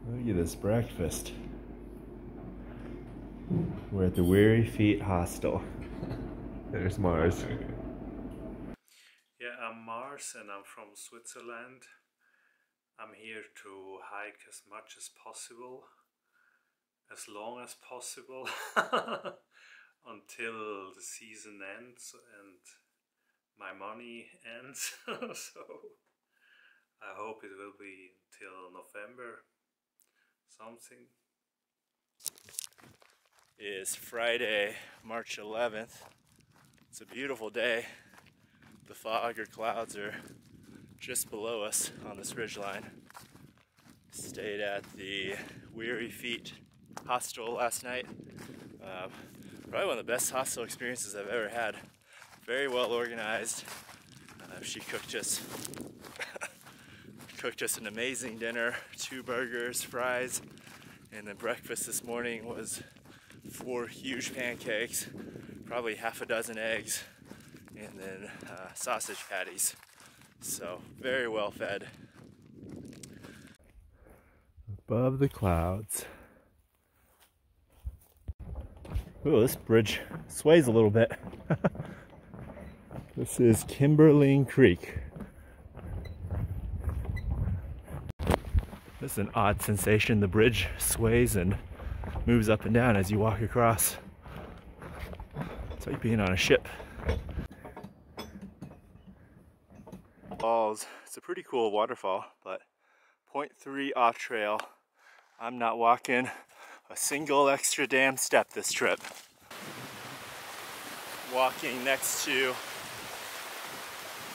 Look at this breakfast. We're at the Weary Feet Hostel. There's Mars. Yeah, I'm Mars and I'm from Switzerland. I'm here to hike as much as possible, as long as possible, until the season ends and my money ends. So I hope it will be until November something. It is Friday, March 11th. It's a beautiful day. The fog or clouds are just below us on this ridgeline. Stayed at the Weary Feet Hostel last night. Probably one of the best hostel experiences I've ever had. Very well organized. She cooked us an amazing dinner, 2 burgers, fries, and then breakfast this morning was 4 huge pancakes, probably half a dozen eggs, and then sausage patties. So very well fed. Above the clouds. Ooh, this bridge sways a little bit. This is Kimberling Creek. This is an odd sensation. The bridge sways and moves up and down as you walk across. It's like being on a ship. Falls. It's a pretty cool waterfall, but 0.3 off trail. I'm not walking a single extra damn step this trip. Walking next to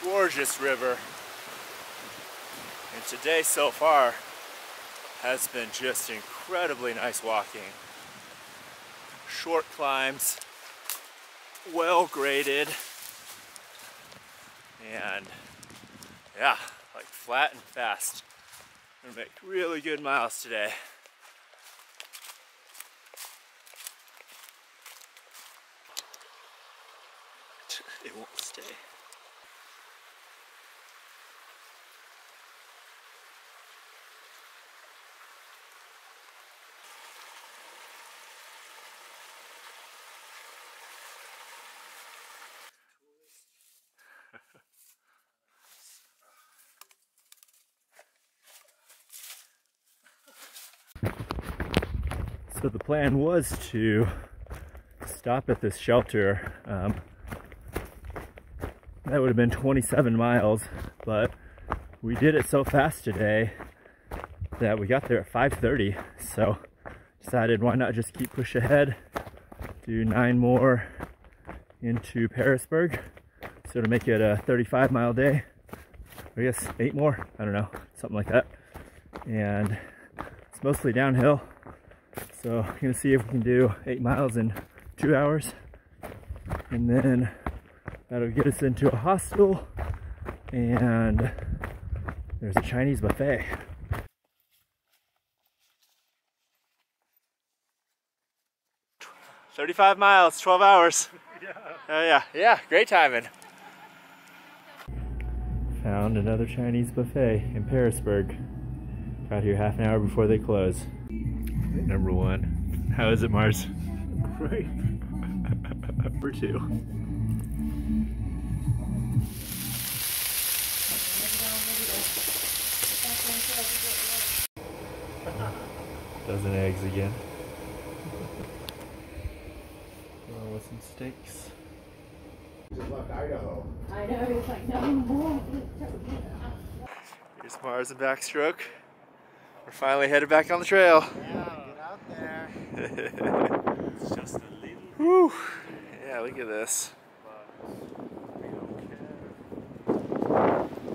gorgeous river. And today so far has been just incredibly nice walking. Short climbs, well graded, and yeah, like flat and fast. I'm gonna make really good miles today. It won't stay. So the plan was to stop at this shelter. That would have been 27 miles, but we did it so fast today that we got there at 5:30. So decided why not just keep push ahead, do 9 more into Parisburg. So to make it a 35-mile day, I guess 8 more, I don't know, something like that. And it's mostly downhill. So I'm gonna see if we can do 8 miles in 2 hours. And then that'll get us into a hostel, and there's a Chinese buffet. "35 miles, 12 hours. Yeah. Yeah, great timing. Found another Chinese buffet in Parisburg. Got here half an hour before they close. Number 1. How is it, Mars? Great. Number 2. Dozen eggs again. With some steaks. Idaho. I know, it's like no more. Here's Mars and backstroke. We're finally headed back on the trail. Yeah, get out there. It's just a little. Whew. Yeah, look at this. We don't care.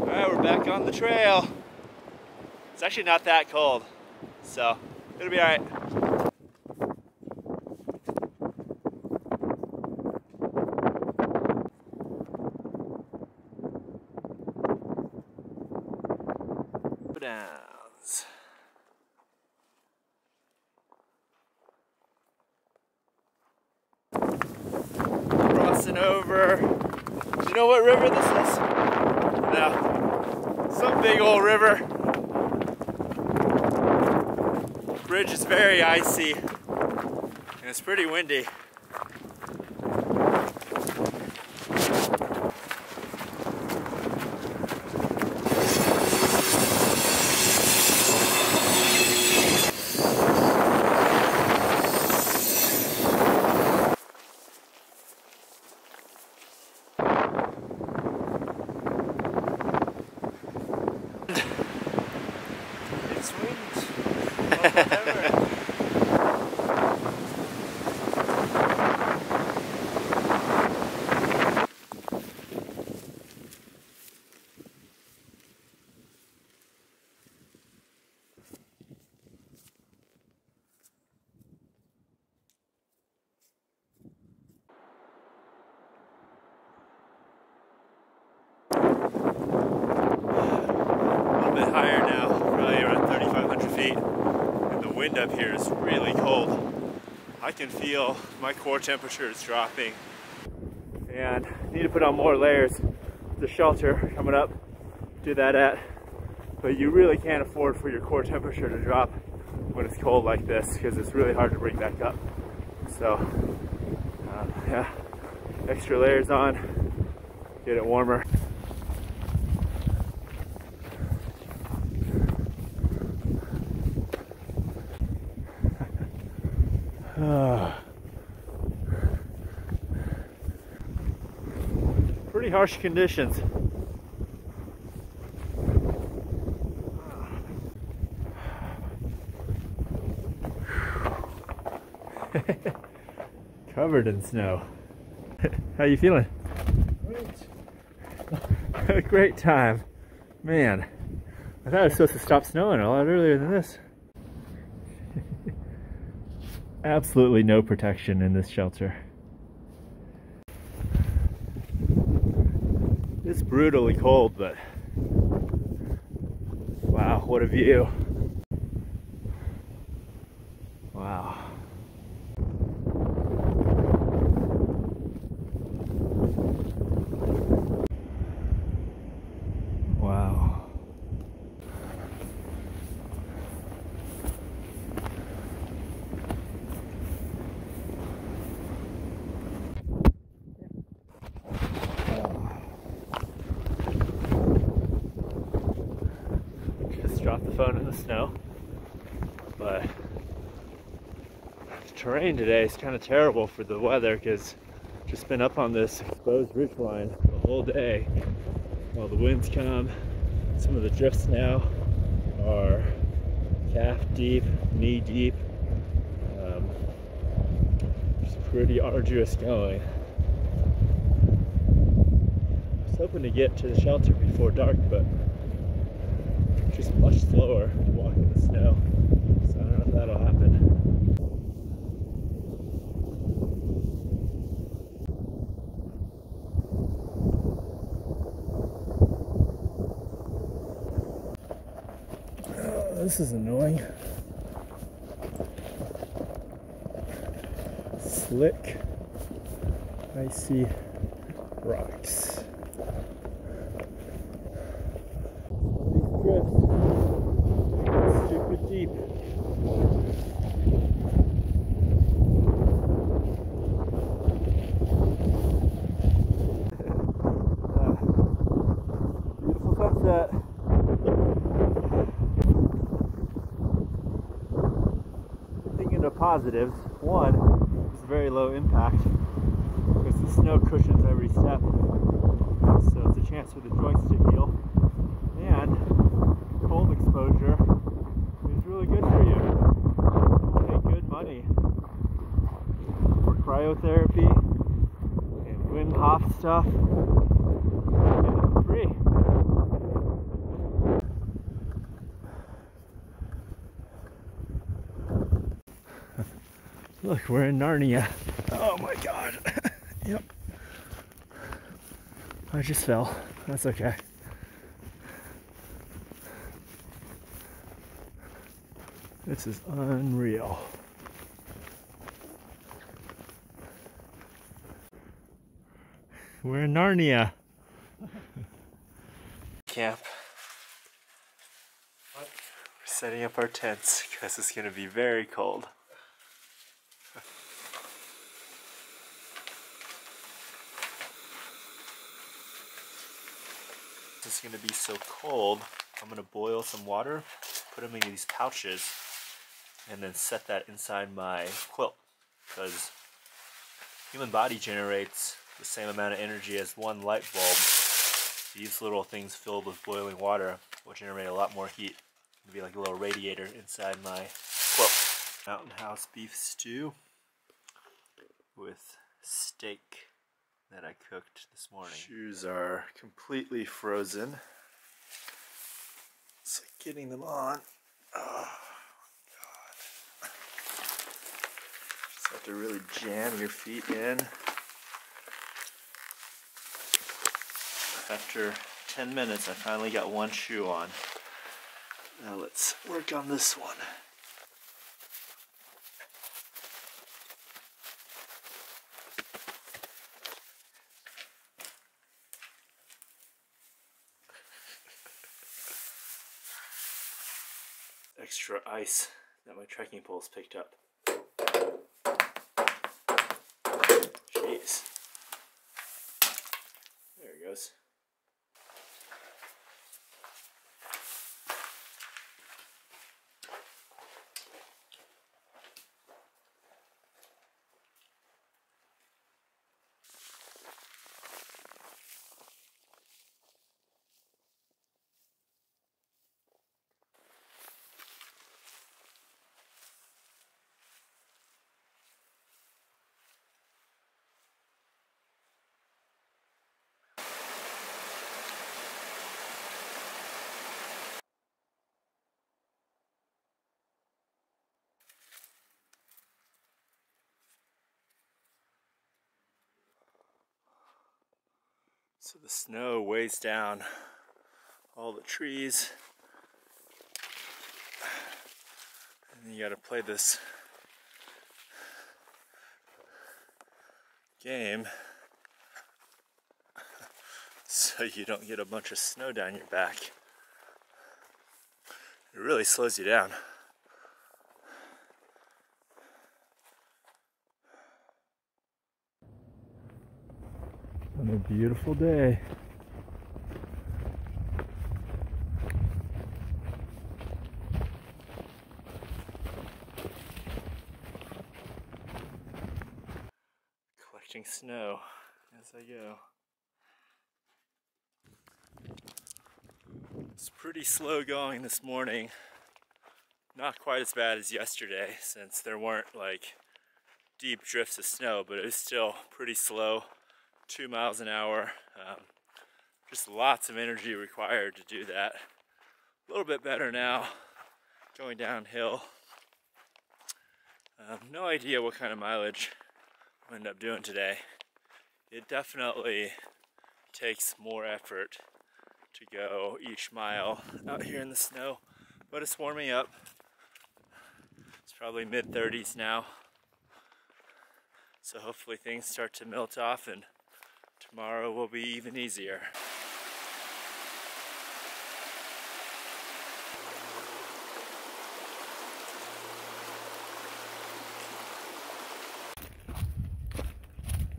Alright, we're back on the trail. It's actually not that cold, so it'll be alright. Downs. Crossing over. Do you know what river this is? No. Some big old river. bridge is very icy and it's pretty windy. It's wind. Or whatever. A bit higher now, probably around 3,500 feet. And the wind up here is really cold. I can feel my core temperature is dropping. And I need to put on more layers. The shelter coming up, do that at. But you really can't afford for your core temperature to drop when it's cold like this because it's really hard to bring back up. So, yeah, extra layers on, get it warmer. Pretty harsh conditions. Covered in snow. How you feeling? Great. Great time. Man, I thought it was supposed to stop snowing a lot earlier than this. Absolutely no protection in this shelter. It's brutally cold, but wow, what a view. Wow. Wow. Just dropped the phone in the snow, but the terrain today is kind of terrible for the weather because just been up on this exposed ridgeline the whole day while the winds come. Some of the drifts now are calf deep, knee deep. It's pretty arduous going. I was hoping to get to the shelter before dark, but just much slower to walk in the snow. So I don't know if that'll happen. Oh, this is annoying. Slick, icy rocks. These drifts, stupid deep. Beautiful sunset. Thinking of positives. One, it's very low impact because the snow cushions every step, so it's a chance for the joints to heal. And cold exposure is really good for you. You pay good money for cryotherapy and Wim Hof stuff. Get it for free. Look, we're in Narnia. Oh my god. Yep. I just fell. That's okay. This is unreal. We're in Narnia. Camp. We're setting up our tents because it's going to be very cold. It's going to be so cold, I'm going to boil some water, put them in these pouches, and then set that inside my quilt, because human body generates the same amount of energy as one light bulb. These little things filled with boiling water will generate a lot more heat. It'll be like a little radiator inside my quilt. Mountain House beef stew with steak that I cooked this morning. Shoes are completely frozen. So getting them on. Oh God. Just have to really jam your feet in. After 10 minutes, I finally got one shoe on. Now let's work on this one. Extra ice that my trekking poles picked up. Jeez. There it goes. So the snow weighs down all the trees, and then you gotta play this game so you don't get a bunch of snow down your back. It really slows you down. On a beautiful day. Collecting snow as I go. It's pretty slow going this morning. Not quite as bad as yesterday, since there weren't like deep drifts of snow, but it was still pretty slow. 2 miles an hour. Just lots of energy required to do that. A little bit better now, going downhill. No idea what kind of mileage I'll end up doing today. It definitely takes more effort to go each mile out here in the snow, but it's warming up. It's probably mid-30s now, so hopefully things start to melt off and tomorrow will be even easier.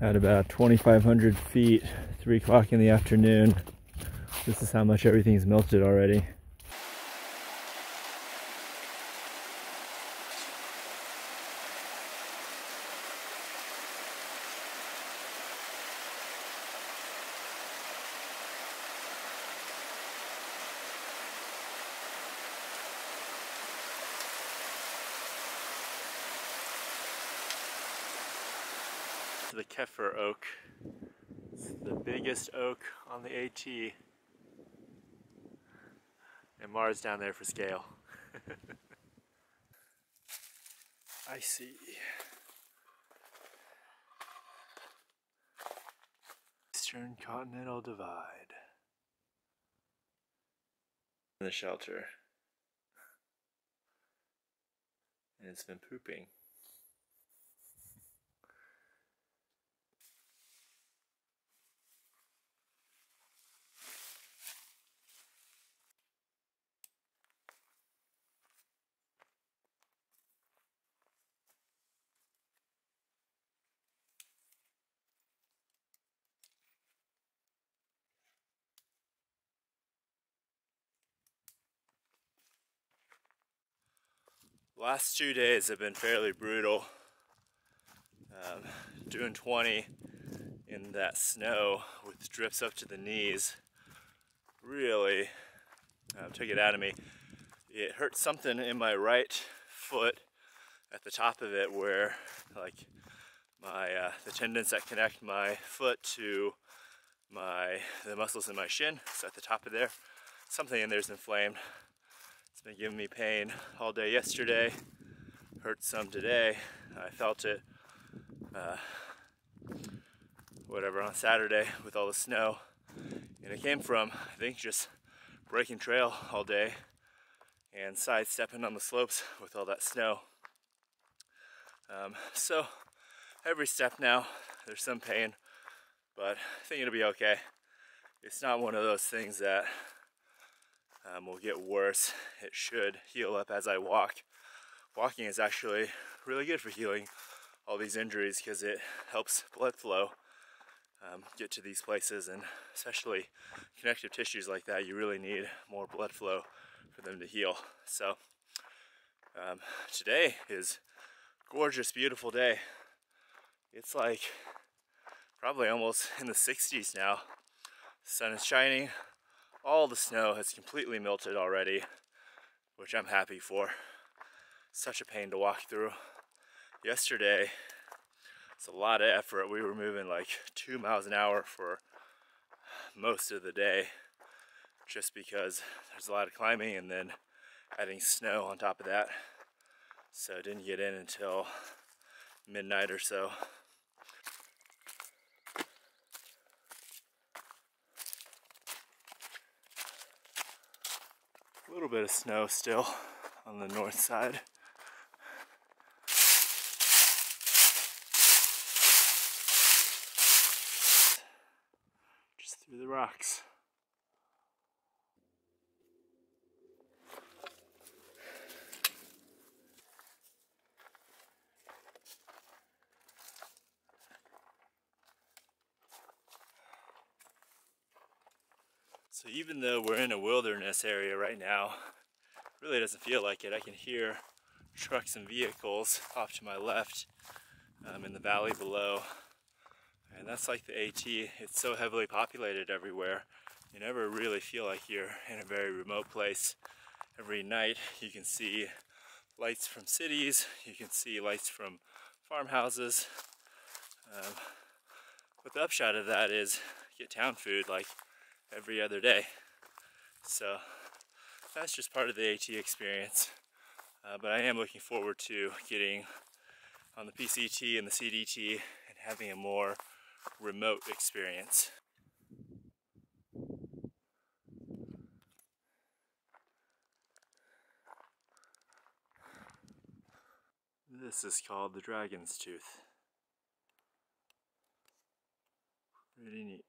At about 2,500 feet, 3 o'clock in the afternoon, this is how much everything's melted already. The Kefir oak. It's the biggest oak on the AT. And Mars down there for scale. I see. Eastern Continental Divide. In the shelter. And it's been pooping. Last 2 days have been fairly brutal. Doing 20 in that snow with drips up to the knees really took it out of me. It hurt something in my right foot at the top of it where like the tendons that connect my foot to the muscles in my shin, so at the top of there, something in there's inflamed. It's been giving me pain all day yesterday, hurt some today. I felt it on Saturday with all the snow, and it came from, I think, just breaking trail all day and sidestepping on the slopes with all that snow. So every step now there's some pain, but I think it'll be okay. It's not one of those things that will get worse. It should heal up as I walk. Walking is actually really good for healing all these injuries because it helps blood flow get to these places, and especially connective tissues like that, you really need more blood flow for them to heal. So today is a gorgeous, beautiful day. It's like probably almost in the 60s now. The sun is shining. All the snow has completely melted already, which I'm happy for. Such a pain to walk through. Yesterday, it's a lot of effort. We were moving like 2 miles an hour for most of the day, just because there's a lot of climbing and then adding snow on top of that. So I didn't get in until midnight or so. A little bit of snow still on the north side. Just through the rocks. So even though we're in a wilderness area right now, it really doesn't feel like it. I can hear trucks and vehicles off to my left in the valley below. And that's like the AT. It's so heavily populated everywhere. You never really feel like you're in a very remote place. Every night you can see lights from cities, you can see lights from farmhouses. But the upshot of that is you get town food like every other day. So that's just part of the AT experience. But I am looking forward to getting on the PCT and the CDT and having a more remote experience. This is called the Dragon's Tooth. Pretty neat.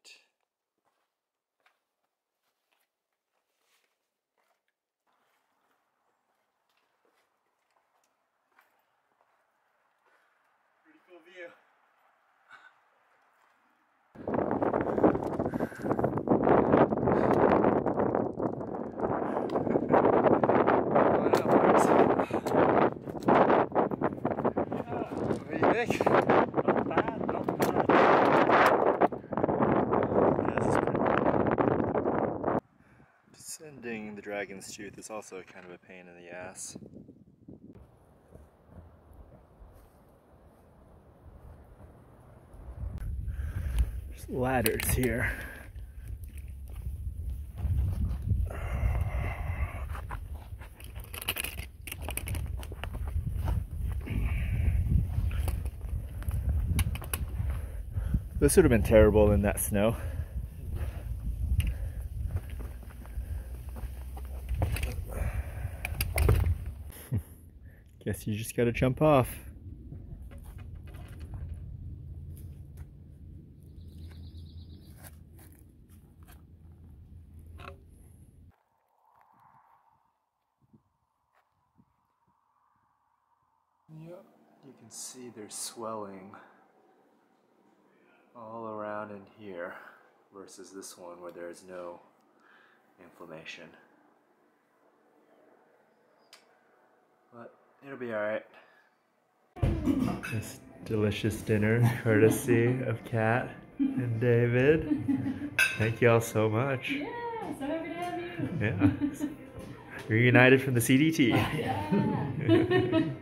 Pretty cool view. What do you think? Not bad, not bad. Yeah, this is pretty cool. Descending the Dragon's Tooth is also kind of a pain in the ass. There's ladders here. This would have been terrible in that snow. Guess you just gotta jump off. Yep, you can see there's swelling all around in here versus this one where there's no inflammation. But It'll be alright. This delicious dinner, courtesy of Kat and David. Thank you all so much. Yeah, so happy to have you. Yeah. Reunited from the CDT. Yeah.